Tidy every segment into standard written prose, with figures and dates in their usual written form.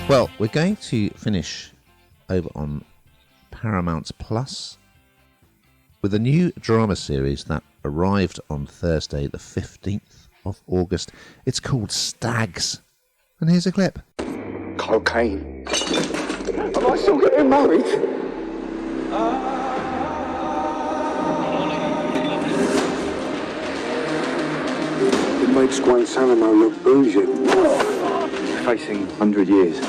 Well, we're going to finish over on Paramount Plus with a new drama series that arrived on Thursday, the 15th of August. It's called Stags. And here's a clip. Cocaine. Am I still getting married? It makes Gwen Salamo look bougie. Facing 100 years.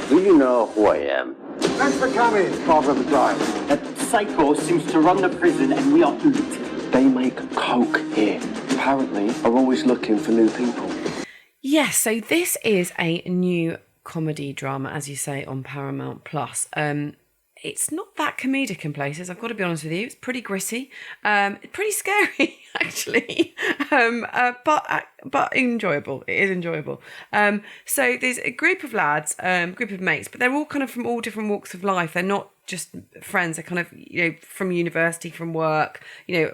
Do you know who I am? Thanks for coming, Father of the Bride. That psycho seems to run the prison and we are loot. They make coke here. Apparently, are always looking for new people. Yes, so this is a new comedy drama, as you say, on Paramount Plus. It's not that comedic in places, I've got to be honest with you. It's pretty gritty, pretty scary, actually, but enjoyable. It is enjoyable. So there's a group of lads, group of mates, but they're all kind of from all different walks of life. They're not just friends. They're kind of, from university, from work,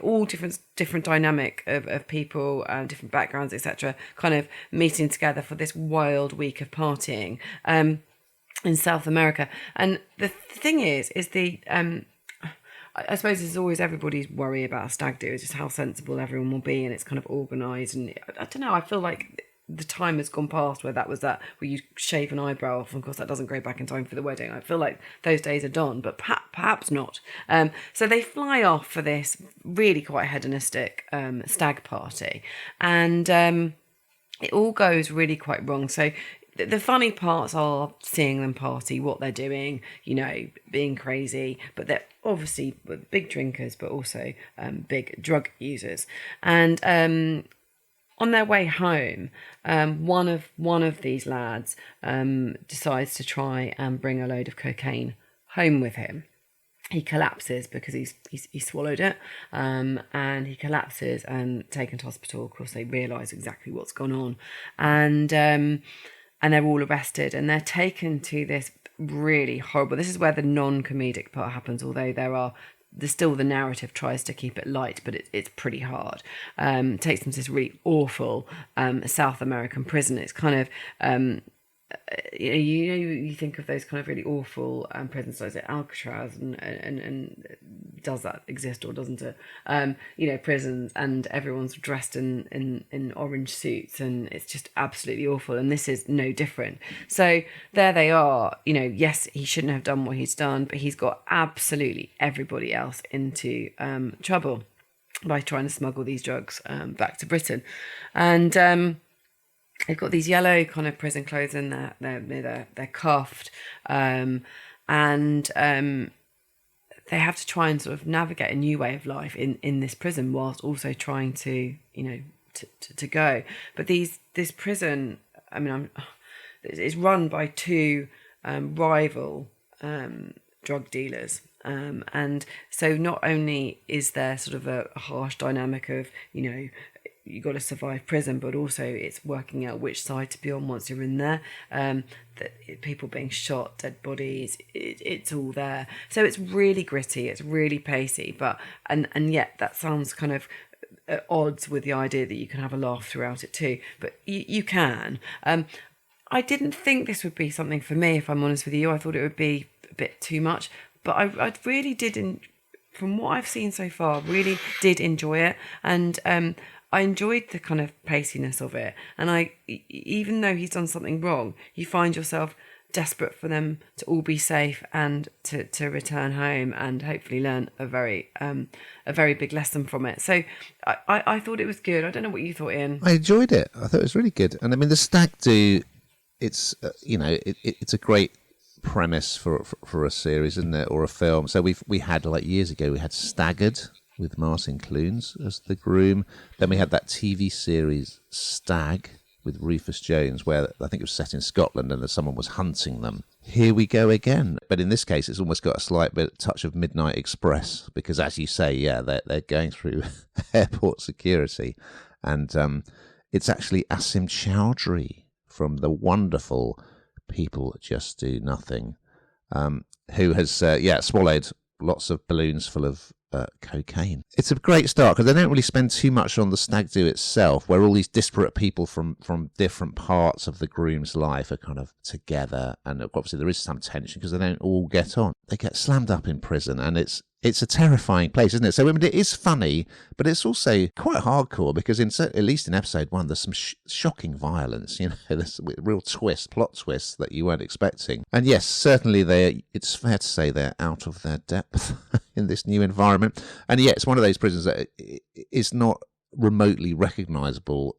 all different dynamic of people, different backgrounds, etc. kind of meeting together for this wild week of partying. In South America. And the thing is the I suppose it's always everybody's worry about a stag do is just how sensible everyone will be, and it's kind of organised, and I don't know, I feel like the time has gone past where you shave an eyebrow off, and of course that doesn't grow back in time for the wedding. I feel like those days are done, but perhaps not. So they fly off for this really quite hedonistic stag party, and it all goes really quite wrong. So the funny parts are seeing them party, what they're doing, being crazy, but they're obviously big drinkers, but also big drug users. And on their way home, one of these lads decides to try and bring a load of cocaine home with him. He collapses because he swallowed it, and he collapses and taken to hospital. Of course, they realise exactly what's gone on, and they're all arrested, and they're taken to this really horrible... This is where the non-comedic part happens, although there's still the narrative tries to keep it light, but it's pretty hard. Takes them to this really awful South American prison. It's kind of... you think of those kind of really awful prisons, like Alcatraz, and does that exist or doesn't it? Prisons, and everyone's dressed in orange suits, and it's just absolutely awful. And this is no different. So there they are. Yes, he shouldn't have done what he's done, but he's got absolutely everybody else into trouble by trying to smuggle these drugs back to Britain, and. They've got these yellow kind of prison clothes, and they're cuffed, and they have to try and sort of navigate a new way of life in this prison, whilst also trying to to go. But this prison, it's run by two rival drug dealers. And so not only is there sort of a harsh dynamic of, you got to survive prison, but also it's working out which side to be on once you're in there. People being shot, dead bodies, it's all there. So it's really gritty, it's really pacey, but and yet that sounds kind of at odds with the idea that you can have a laugh throughout it too. But you can. I didn't think this would be something for me, if I'm honest with you. I thought it would be a bit too much, but I really did, from what I've seen so far, really did enjoy it. And I enjoyed the kind of paciness of it. And even though he's done something wrong, you find yourself desperate for them to all be safe and to return home and hopefully learn a very big lesson from it. So I thought it was good. I don't know what you thought, Ian. I enjoyed it. I thought it was really good. And the stag do, it's it's a great premise for a series, isn't it, or a film? So we had, like, years ago, we had Staggered with Martin Clunes as the groom. Then we had that TV series Stag with Rufus Jones, where I think it was set in Scotland and someone was hunting them. Here we go again. But in this case, it's almost got a slight touch of Midnight Express, because, as you say, they're going through airport security. And it's actually Asim Chowdhury from the wonderful People Just Do Nothing, who has swallowed lots of balloons full of cocaine. It's a great start because they don't really spend too much on the stag do itself, where all these disparate people from different parts of the groom's life are kind of together, and obviously there is some tension because they don't all get on. They get slammed up in prison, and it's a terrifying place, isn't it? So I mean, it is funny, but it's also quite hardcore because at least in episode 1, there's some shocking violence. There's real plot twists that you weren't expecting. And yes, certainly it's fair to say they're out of their depth in this new environment. And yeah, it's one of those prisons that is not remotely recognisable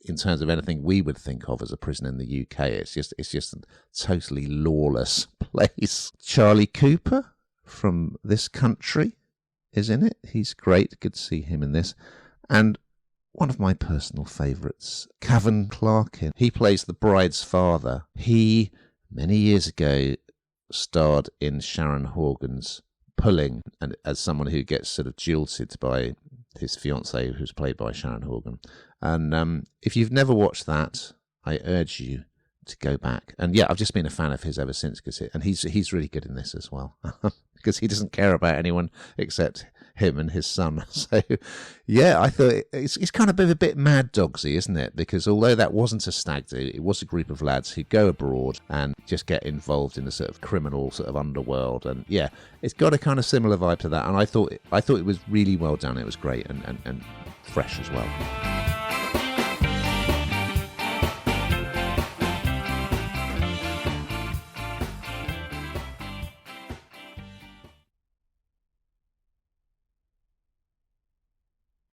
in terms of anything we would think of as a prison in the UK. It's just a totally lawless place. Charlie Cooper from This Country is in it. He's great. Good to see him in this. And one of my personal favourites, Cavan Clarkin. He plays the bride's father. He, many years ago, starred in Sharon Horgan's Pulling, and as someone who gets sort of jilted by his fiancée, who's played by Sharon Horgan. And if you've never watched that, I urge you to go back. And yeah, I've just been a fan of his ever since, and he's really good in this as well. Because he doesn't care about anyone except him and his son. So, yeah, I thought it's kind of a bit Mad Dogsy, isn't it? Because although that wasn't a stag do, it was a group of lads who go abroad and just get involved in the sort of criminal sort of underworld. And yeah, it's got a kind of similar vibe to that. And I thought it was really well done. It was great and fresh as well.